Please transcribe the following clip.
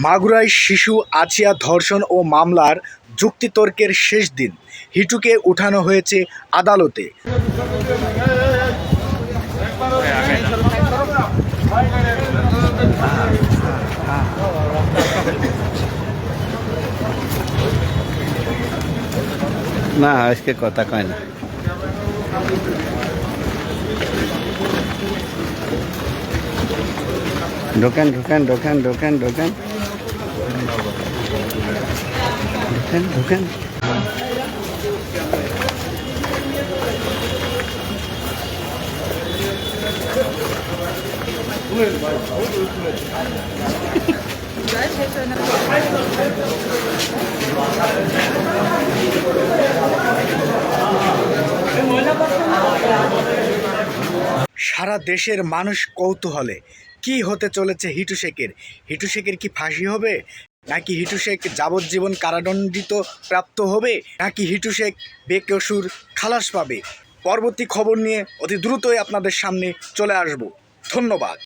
মাগুরায় শিশু আছিয়া ধর্ষণ ও মামলার যুক্তিতর্কের শেষ দিন, হিটুকে উঠানো হয়েছে আদালতে। না, আজকে কথা কয় না। ঢোকেন ঢোকেন ঢোকেন ঢোকেন ঢোকেন ঢোকেন ঢোকেন। সারা দেশের মানুষ কৌতূহলে কি হতে চলেছে হিটু শেখের। হিটু শেখের কি ফাঁসি হবে, নাকি হিটু শেখ যাবজ্জীবন কারাদণ্ডিত প্রাপ্ত হবে, নাকি হিটু শেখ বেকসুর খালাস পাবে? পরবর্তী খবর নিয়ে অতি দ্রুতই আপনাদের সামনে চলে আসব। ধন্যবাদ।